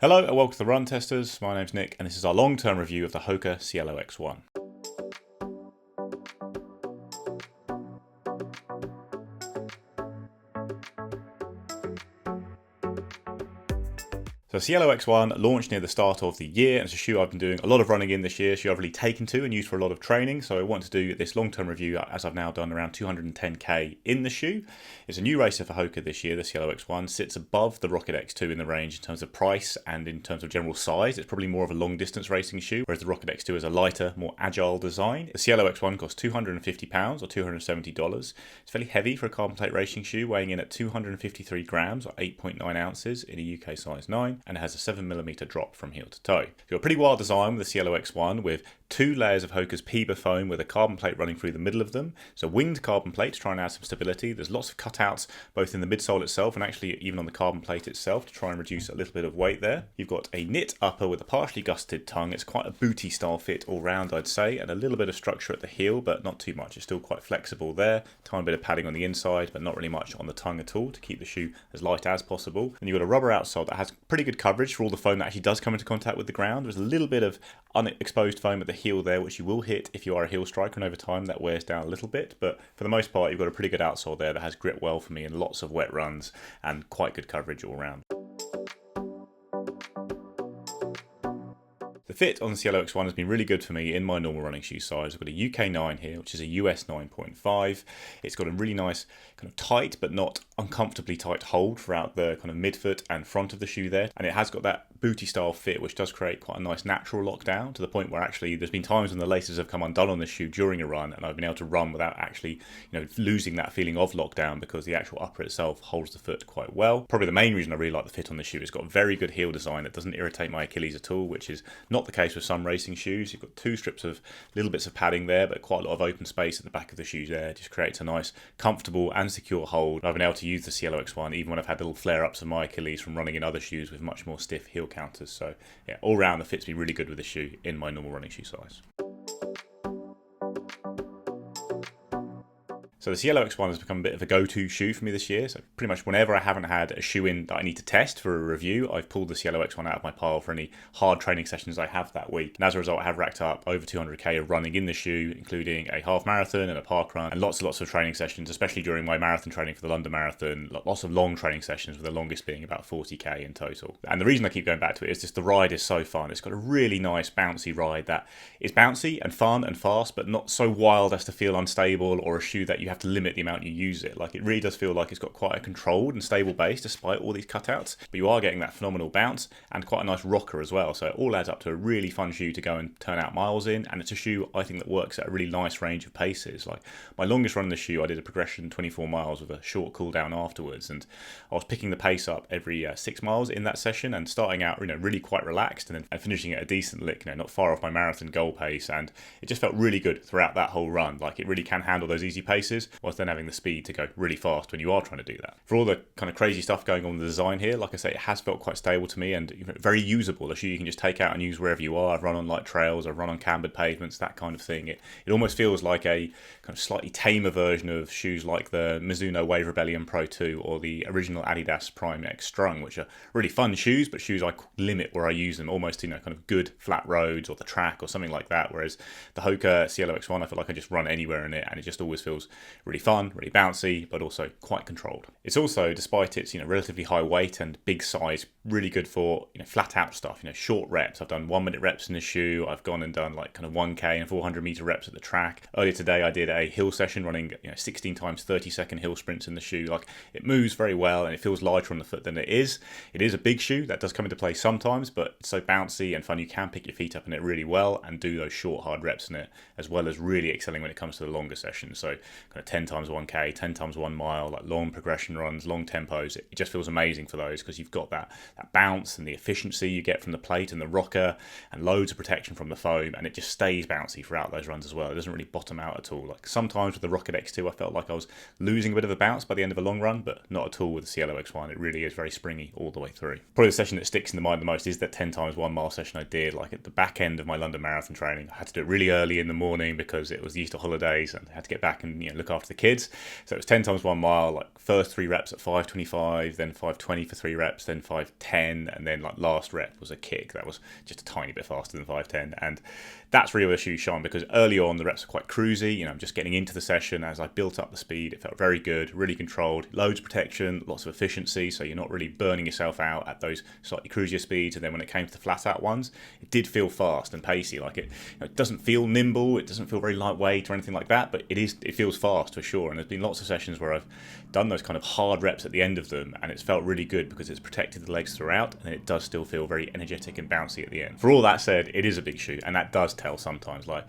Hello and welcome to the Run Testers. My name's Nick and this is our long-term review of the Hoka Cielo X1. So Cielo X1 launched near the start of the year, and it's a shoe I've been doing a lot of running in this year, shoe I've really taken to and used for a lot of training, so I want to do this long-term review as I've now done around 210k in the shoe. It's a new racer for Hoka this year. The Cielo X1 sits above the Rocket X2 in the range in terms of price and in terms of general size. It's probably more of a long-distance racing shoe, whereas the Rocket X2 is a lighter, more agile design. The Cielo X1 costs £250 or $270. It's fairly heavy for a carbon plate racing shoe, weighing in at 253 grams or 8.9 ounces in a UK size 9. And it has a 7mm drop from heel to toe. You've got a pretty wild design with the Cielo X1 with two layers of Hoka's Puma foam with a carbon plate running through the middle of them. So winged carbon plate to try and add some stability. There's lots of cutouts both in the midsole itself and actually even on the carbon plate itself to try and reduce a little bit of weight there. You've got a knit upper with a partially gusseted tongue. It's quite a booty style fit all round, I'd say, and a little bit of structure at the heel, but not too much. It's still quite flexible there. Tiny bit of padding on the inside, but not really much on the tongue at all to keep the shoe as light as possible. And you've got a rubber outsole that has pretty good coverage for all the foam that actually does come into contact with the ground. There's a little bit of unexposed foam at the heel there, which you will hit if you are a heel striker, and over time that wears down a little bit, but for the most part you've got a pretty good outsole there that has grip well for me in lots of wet runs and quite good coverage all round. The fit on the Cielo X1 has been really good for me in my normal running shoe size. I've got a UK 9 here, which is a US 9.5. It's got a really nice kind of tight but not uncomfortably tight hold throughout the kind of midfoot and front of the shoe there. And it has got that booty style fit, which does create quite a nice natural lockdown to the point where actually there's been times when the laces have come undone on this shoe during a run and I've been able to run without actually, losing that feeling of lockdown because the actual upper itself holds the foot quite well. Probably the main reason I really like the fit on the shoe is it's got a very good heel design that doesn't irritate my Achilles at all, which is not the case with some racing shoes. You've got two strips of little bits of padding there, but quite a lot of open space at the back of the shoes there. It just creates a nice, comfortable and secure hold. I've been able to use the Cielo X1 even when I've had little flare-ups of my Achilles from running in other shoes with much more stiff heel counters. So yeah, all round the fit's been really good with the shoe in my normal running shoe size. So the Cielo X1 has become a bit of a go-to shoe for me this year. So pretty much whenever I haven't had a shoe in that I need to test for a review, I've pulled the Cielo X1 out of my pile for any hard training sessions I have that week. And as a result, I have racked up over 200k of running in the shoe, including a half marathon and a park run, and lots of training sessions, especially during my marathon training for the London Marathon. Lots of long training sessions, with the longest being about 40k in total. And the reason I keep going back to it is just the ride is so fun. It's got a really nice bouncy ride that is bouncy and fun and fast, but not so wild as to feel unstable or a shoe that you have to limit the amount you use it. Like, it really does feel like it's got quite a controlled and stable base despite all these cutouts, but you are getting that phenomenal bounce and quite a nice rocker as well. So it all adds up to a really fun shoe to go and turn out miles in, and it's a shoe I think that works at a really nice range of paces. Like, my longest run in the shoe, I did a progression 24 miles with a short cool down afterwards, and I was picking the pace up every 6 miles in that session and starting out really quite relaxed and then finishing at a decent lick, not far off my marathon goal pace, and it just felt really good throughout that whole run. Like, it really can handle those easy paces whilst then having the speed to go really fast when you are trying to do that. For all the kind of crazy stuff going on with the design here, like I say, it has felt quite stable to me and very usable. A shoe you can just take out and use wherever you are. I've run on light trails, I've run on cambered pavements, that kind of thing. It almost feels like a kind of slightly tamer version of shoes like the Mizuno Wave Rebellion Pro 2 or the original Adidas Prime X Strung, which are really fun shoes, but shoes I limit where I use them almost kind of good flat roads or the track or something like that. Whereas the Hoka Cielo X1, I feel like I just run anywhere in it and it just always feels really fun, really bouncy, but also quite controlled. It's also, despite its relatively high weight and big size, really good for flat out stuff, short reps. I've done 1 minute reps in the shoe. I've gone and done like kind of 1k and 400 meter reps at the track. Earlier today I did a hill session running 16 times 30-second hill sprints in the shoe. Like, it moves very well and it feels lighter on the foot than it is. It is a big shoe that does come into play sometimes, but it's so bouncy and fun. You can pick your feet up in it really well and do those short hard reps in it, as well as really excelling when it comes to the longer sessions. So kind of 10 times 1k, 10 times 1 mile, like long progression runs, long tempos. It just feels amazing for those because you've got that bounce and the efficiency you get from the plate and the rocker and loads of protection from the foam, and it just stays bouncy throughout those runs as well. It doesn't really bottom out at all. Like, sometimes with the Rocket X2 I felt like I was losing a bit of a bounce by the end of a long run, but not at all with the Cielo X1. It really is very springy all the way through. Probably the session that sticks in the mind the most is that 10 times 1 mile session I did, like at the back end of my London Marathon training. I had to do it really early in the morning because it was the Easter holidays and I had to get back and look look after the kids. So it was 10 times 1 mile, like first 3 reps at 5:25, then 5:20 for 3 reps, then 5:10, and then like last rep was a kick. That was just a tiny bit faster than 5:10. And that's really where the shoe shone, because early on the reps were quite cruisy. You know, I'm just getting into the session. As I built up the speed, it felt very good, really controlled, loads of protection, lots of efficiency, so you're not really burning yourself out at those slightly cruisier speeds. And then when it came to the flat out ones, it did feel fast and pacey. Like it doesn't feel nimble, it doesn't feel very lightweight or anything like that, but it feels fast for sure. And there's been lots of sessions where I've done those kind of hard reps at the end of them, and it's felt really good because it's protected the legs throughout, and it does still feel very energetic and bouncy at the end. For all that said, it is a big shoe, and that does tell sometimes. Like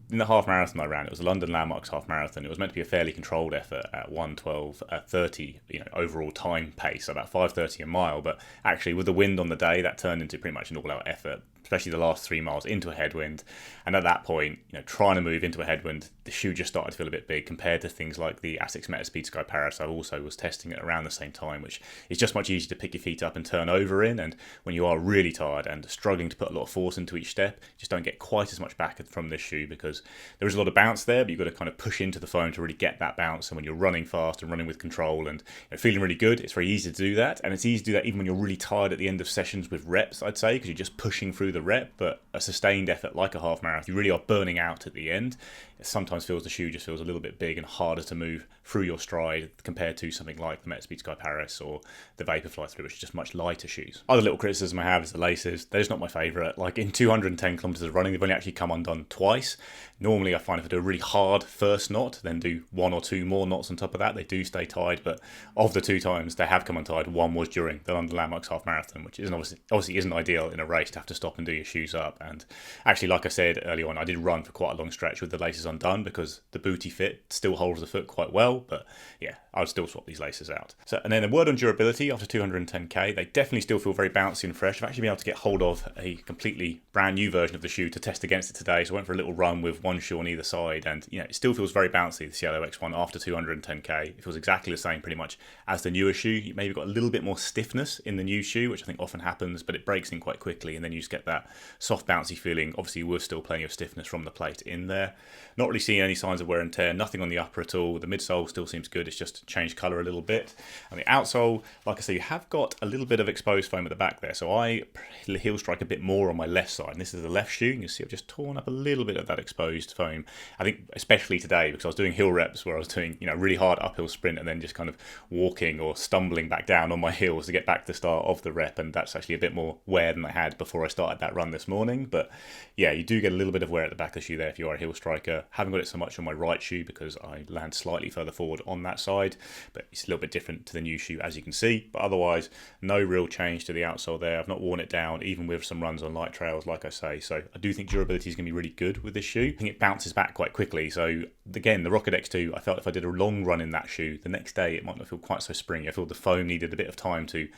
in the half marathon I ran, it was a London Landmarks half marathon. It was meant to be a fairly controlled effort at 1:12:30, overall time pace, about 5:30 a mile. But actually, with the wind on the day, that turned into pretty much an all-out effort, especially the last 3 miles into a headwind. And at that point, trying to move into a headwind, the shoe just started to feel a bit big compared to things like the Asics Metaspeed Sky Paris. I also was testing it around the same time, which is just much easier to pick your feet up and turn over in. And when you are really tired and struggling to put a lot of force into each step, you just don't get quite as much back from this shoe, because there is a lot of bounce there, but you've got to kind of push into the foam to really get that bounce. And when you're running fast and running with control and feeling really good, it's very easy to do that. And it's easy to do that even when you're really tired at the end of sessions with reps, I'd say, because you're just pushing through the rep. But a sustained effort like a half marathon, you really are burning out at the end. It sometimes feels the shoe just feels a little bit big and harder to move through your stride compared to something like the Metaspeed Sky Paris or the Vaporfly 3, which is just much lighter shoes. Other little criticism I have is the laces. They're just not my favourite. Like in 210 kilometres of running, they've only actually come undone twice. Normally I find if I do a really hard first knot, then do 1 or 2 more knots on top of that, they do stay tied. But of the 2 times they have come untied, one was during the London Landmarks half marathon, which isn't obviously isn't ideal in a race to have to stop and do your shoes up. And actually, like I said earlier on, I did run for quite a long stretch with the laces undone because the booty fit still holds the foot quite well. But yeah, I would still swap these laces out. So, and then a word on durability. After 210k, they definitely still feel very bouncy and fresh. I've actually been able to get hold of a completely brand new version of the shoe to test against it today. So I went for a little run with one shoe on either side, and it still feels very bouncy, the Cielo X1 after 210k. It feels exactly the same pretty much as the newer shoe. You maybe got a little bit more stiffness in the new shoe, which I think often happens, but it breaks in quite quickly, and then you just get that soft bouncy feeling. Obviously with still plenty of stiffness from the plate in there. Not really seeing any signs of wear and tear, nothing on the upper at all. The midsole still seems good, it's just changed colour a little bit. And the outsole, like I say, you have got a little bit of exposed foam at the back there, so I heel strike a bit more on my left side, and this is the left shoe. You can see I've just torn up a little bit of that exposed foam. I think especially today, because I was doing hill reps where I was doing really hard uphill sprint and then just kind of walking or stumbling back down on my heels to get back to the start of the rep, and that's actually a bit more wear than I had before I started that run this morning. But yeah, you do get a little bit of wear at the back of the shoe there if you are a heel striker. Haven't got it so much on my right shoe because I land slightly further forward on that side, but it's a little bit different to the new shoe, as you can see. But otherwise, no real change to the outsole there. I've not worn it down, even with some runs on light trails, like I say. So I do think durability is going to be really good with this shoe. I think it bounces back quite quickly. So again, the Rocket X2, I felt if I did a long run in that shoe, the next day it might not feel quite so springy. I feel the foam needed a bit of time to,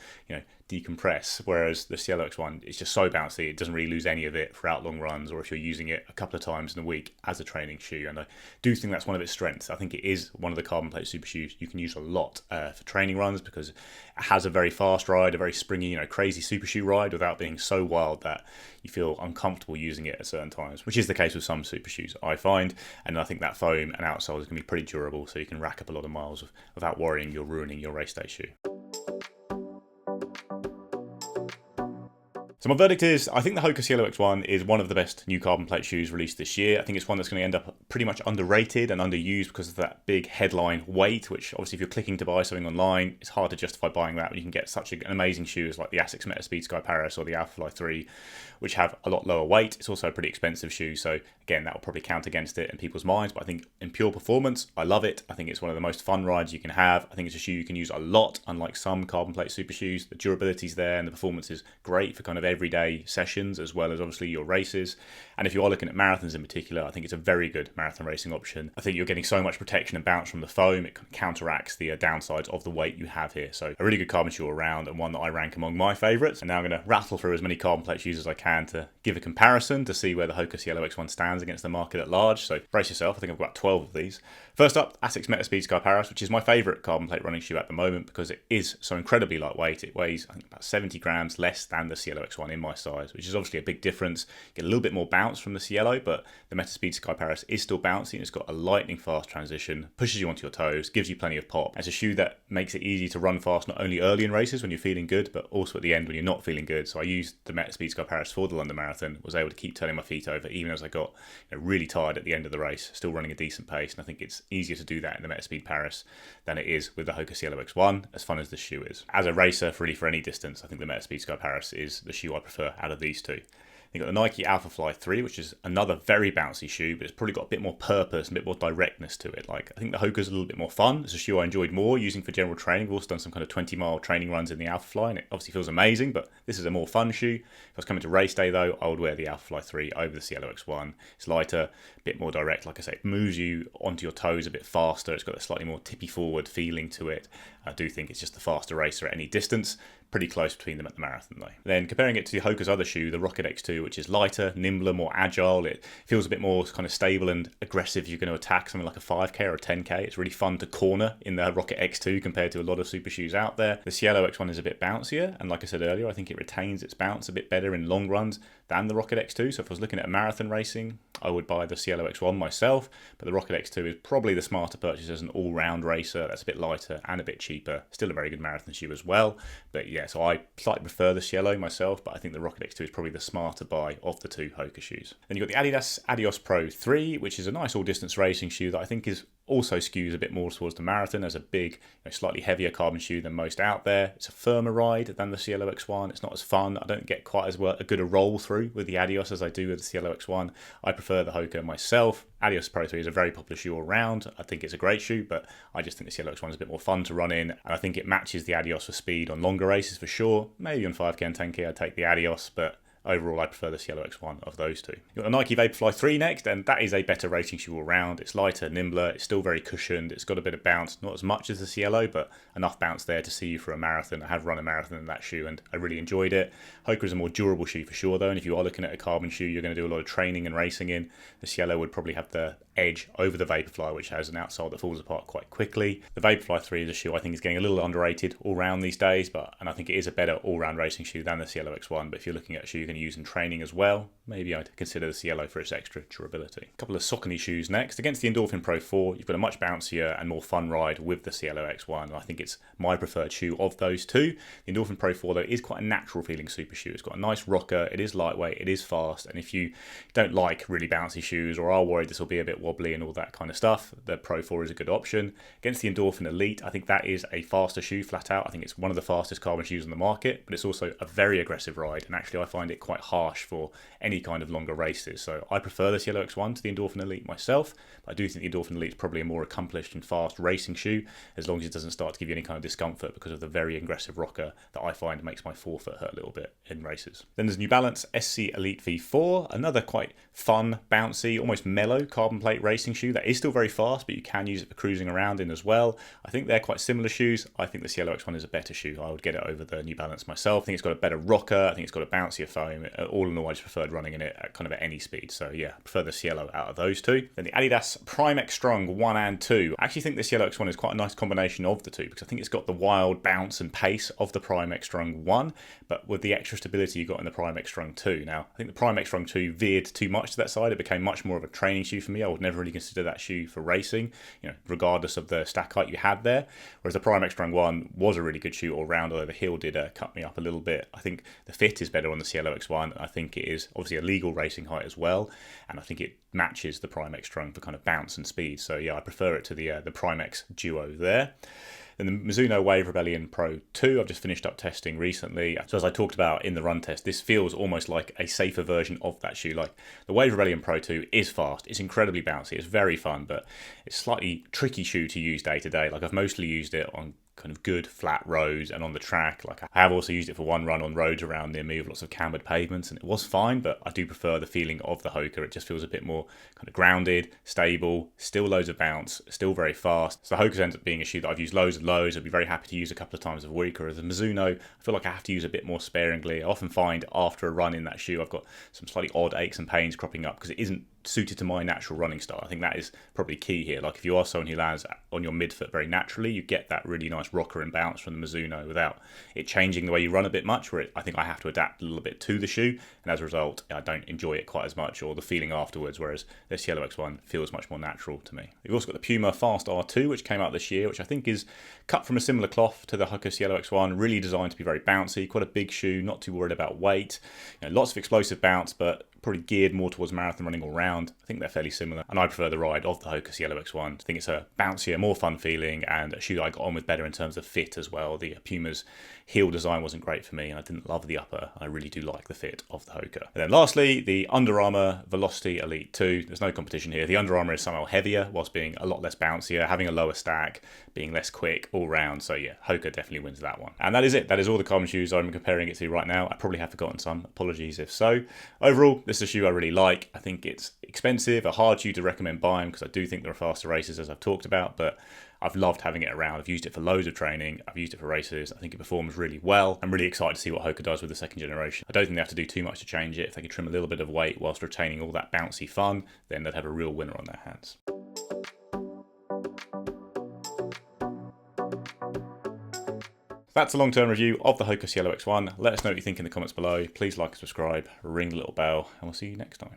decompress, whereas the Cielo X1 is just so bouncy, it doesn't really lose any of it throughout long runs, or if you're using it a couple of times in a week as a training shoe. And I do think that's one of its strengths. I think it is one of the carbon plate super shoes you can use a lot for training runs, because it has a very fast ride, a very springy, crazy super shoe ride, without being so wild that you feel uncomfortable using it at certain times, which is the case with some super shoes, I find. And I think that foam and outsole is going to be pretty durable, so you can rack up a lot of miles without worrying you're ruining your race day shoe. So my verdict is, I think the Hoka Cielo X1 is one of the best new carbon plate shoes released this year. I think it's one that's going to end up pretty much underrated and underused because of that big headline weight, which obviously if you're clicking to buy something online, it's hard to justify buying that when you can get such an amazing shoes like the Asics Metaspeed Sky Paris or the Alphafly 3, which have a lot lower weight. It's also a pretty expensive shoe, so again, that will probably count against it in people's minds. But I think in pure performance, I love it. I think it's one of the most fun rides you can have. I think it's a shoe you can use a lot, unlike some carbon plate super shoes. The durability's there and the performance is great for kind of everyday sessions, as well as obviously your races. And if you are looking at marathons in particular, I think it's a very good marathon racing option. I think you're getting so much protection and bounce from the foam, it counteracts the downsides of the weight you have here. So a really good carbon shoe around, and one that I rank among my favourites. And now I'm going to rattle through as many carbon plate shoes as I can to give a comparison to see where the Hoka Cielo X1 stands against the market at large. So brace yourself, I think I've got 12 of these. First up, Asics Metaspeed Sky Paris, which is my favourite carbon plate running shoe at the moment because it is so incredibly lightweight. It weighs, I think, about 70 grams less than the Cielo X1 in my size, which is obviously a big difference. You get a little bit more bounce from the Cielo, but the Metaspeed Sky Paris is still still bouncy, and it's got a lightning fast transition, pushes you onto your toes, gives you plenty of pop. It's a shoe that makes it easy to run fast, not only early in races when you're feeling good, but also at the end when you're not feeling good. So I used the Metaspeed Sky Paris for the London Marathon, was able to keep turning my feet over even as I got really tired at the end of the race, still running a decent pace. And I think it's easier to do that in the Metaspeed Paris than it is with the Hoka Cielo X1, as fun as this shoe is. As a racer, really for any distance, I think the Metaspeed Sky Paris is the shoe I prefer out of these two. You've got the Nike Alphafly 3, which is another very bouncy shoe, but it's probably got a bit more purpose and a bit more directness to it. Like, I think the Hoka's a little bit more fun. It's a shoe I enjoyed more using for general training. I've also done some kind of 20-mile training runs in the Alphafly, and it obviously feels amazing, but this is a more fun shoe. If I was coming to race day, though, I would wear the Alphafly 3 over the Cielo X1. It's lighter, a bit more direct. Like I say, it moves you onto your toes a bit faster. It's got a slightly more tippy forward feeling to it. I do think it's just the faster racer at any distance. Pretty close between them at the marathon though. Then comparing it to Hoka's other shoe, the Rocket X2, which is lighter, nimbler, more agile. It feels a bit more kind of stable and aggressive if you're going to attack something like a 5k or a 10k. It's really fun to corner in the Rocket X2 compared to a lot of super shoes out there. The Cielo X1 is a bit bouncier, and like I said earlier, I think it retains its bounce a bit better in long runs than the Rocket X2. So if I was looking at a marathon racing, I would buy the Cielo X1 myself, but the Rocket X2 is probably the smarter purchase as an all-round racer. That's a bit lighter and a bit cheaper. Still a very good marathon shoe as well. But yeah, so I slightly prefer the Cielo myself, but I think the Rocket X2 is probably the smarter buy of the two Hoka shoes. Then you've got the Adidas Adios Pro 3, which is a nice all-distance racing shoe that I think is also skews a bit more towards the marathon as a big, slightly heavier carbon shoe than most out there. It's a firmer ride than the Cielo X1. It's not as fun. I don't get quite as well a good a roll through with the Adios as I do with the Cielo X1. I prefer the Hoka myself. Adios Pro 3 is a very popular shoe all around. I think it's a great shoe, but I just think the Cielo X1 is a bit more fun to run in, and I think it matches the Adios for speed on longer races for sure. Maybe on 5k and 10k I'd take the Adios, but overall, I prefer the Cielo X1 of those two. You've got the Nike Vaporfly 3 next, and that is a better racing shoe all round. It's lighter, nimbler, it's still very cushioned, it's got a bit of bounce, not as much as the Cielo, but enough bounce there to see you for a marathon. I have run a marathon in that shoe, and I really enjoyed it. Hoka is a more durable shoe for sure, though, and if you are looking at a carbon shoe you're going to do a lot of training and racing in, the Cielo would probably have the edge over the Vaporfly, which has an outsole that falls apart quite quickly. The Vaporfly 3 is a shoe I think is getting a little underrated all round these days, and I think it is a better all-round racing shoe than the Cielo X1, but if you're looking at a shoe you're going to use in training as well, maybe I'd consider the Cielo for its extra durability. A couple of Saucony shoes next. Against the Endorphin Pro 4, you've got a much bouncier and more fun ride with the Cielo X1, and I think it's my preferred shoe of those two. The Endorphin Pro 4, though, is quite a natural feeling super shoe. It's got a nice rocker, it is lightweight, it is fast, and if you don't like really bouncy shoes or are worried this will be a bit wobbly and all that kind of stuff, the Pro 4 is a good option. Against the Endorphin Elite, I think that is a faster shoe flat out. I think it's one of the fastest carbon shoes on the market, but it's also a very aggressive ride, and actually I find it quite harsh for any kind of longer races. So I prefer the Cielo X1 to the Endorphin Elite myself, but I do think the Endorphin Elite is probably a more accomplished and fast racing shoe, as long as it doesn't start to give you any kind of discomfort because of the very aggressive rocker that I find makes my forefoot hurt a little bit in races. Then there's New Balance SC Elite V4, another quite fun, bouncy, almost mellow carbon plate racing shoe that is still very fast, but you can use it for cruising around in as well. I think they're quite similar shoes. I think the Cielo X1 is a better shoe. I would get it over the New Balance myself. I think it's got a better rocker. I think it's got a bouncier foam. All in all, I just preferred running in it at kind of at any speed. So yeah, I prefer the Cielo out of those two. Then the Adidas Prime X Strung 1 and 2. I actually think the Cielo X1 is quite a nice combination of the two, because I think it's got the wild bounce and pace of the Prime X Strung 1, but with the extra stability you got in the Prime X Strung 2. Now, I think the Prime X Strung 2 veered too much to that side. It became much more of a training shoe for me. I would never really consider that shoe for racing, regardless of the stack height you had there. Whereas the Prime X Strung 1 was a really good shoe all round, although the heel did cut me up a little bit. I think the fit is better on the Cielo X1. I think it is obviously a legal racing height as well, and I think it matches the Prime X Strung for kind of bounce and speed. So yeah, I prefer it to the Prime X duo there. Then the Mizuno Wave Rebellion Pro 2, I've just finished up testing recently. So as I talked about in the run test, this feels almost like a safer version of that shoe. Like the Wave Rebellion Pro 2 is fast, it's incredibly bouncy, it's very fun, but it's a slightly tricky shoe to use day to day. Like I've mostly used it on kind of good flat roads and on the track. Like I have also used it for one run on roads around near me with lots of cambered pavements, and it was fine, but I do prefer the feeling of the Hoka. It just feels a bit more kind of grounded, stable, still loads of bounce, still very fast. So the Hoka ends up being a shoe that I've used loads and loads. I'd be very happy to use a couple of times a week, whereas the Mizuno, I feel like I have to use a bit more sparingly. I often find after a run in that shoe I've got some slightly odd aches and pains cropping up because it isn't suited to my natural running style. I think that is probably key here. Like if you are someone who lands on your midfoot very naturally, you get that really nice rocker and bounce from the Mizuno without it changing the way you run a bit much, where I think I have to adapt a little bit to the shoe, and as a result I don't enjoy it quite as much, or the feeling afterwards, whereas this Cielo X1 feels much more natural to me. You've also got the Puma Fast-R 2, which came out this year, which I think is cut from a similar cloth to the Hoka Cielo X1, really designed to be very bouncy, quite a big shoe, not too worried about weight, lots of explosive bounce, but probably geared more towards marathon running all round. I think they're fairly similar, and I prefer the ride of the Hoka Cielo X1. I think it's a bouncier, more fun feeling, and a shoe that I got on with better in terms of fit as well. The Puma's heel design wasn't great for me, and I didn't love the upper. I really do like the fit of the Hoka. And then lastly, the Under Armour Velociti Elite 2. There's no competition here. The Under Armour is somehow heavier, whilst being a lot less bouncier, having a lower stack, being less quick all round. So yeah, Hoka definitely wins that one. And that is it. That is all the carbon shoes I'm comparing it to right now. I probably have forgotten some. Apologies if so. Overall, this is a shoe I really like. I think it's expensive, a hard shoe to recommend buying, because I do think there are faster races, as I've talked about, but I've loved having it around. I've used it for loads of training. I've used it for races. I think it performs really well. I'm really excited to see what Hoka does with the second generation. I don't think they have to do too much to change it. If they can trim a little bit of weight whilst retaining all that bouncy fun, then they'd have a real winner on their hands. That's a long-term review of the Hoka Cielo X1. Let us know what you think in the comments below. Please like and subscribe, ring the little bell, and we'll see you next time.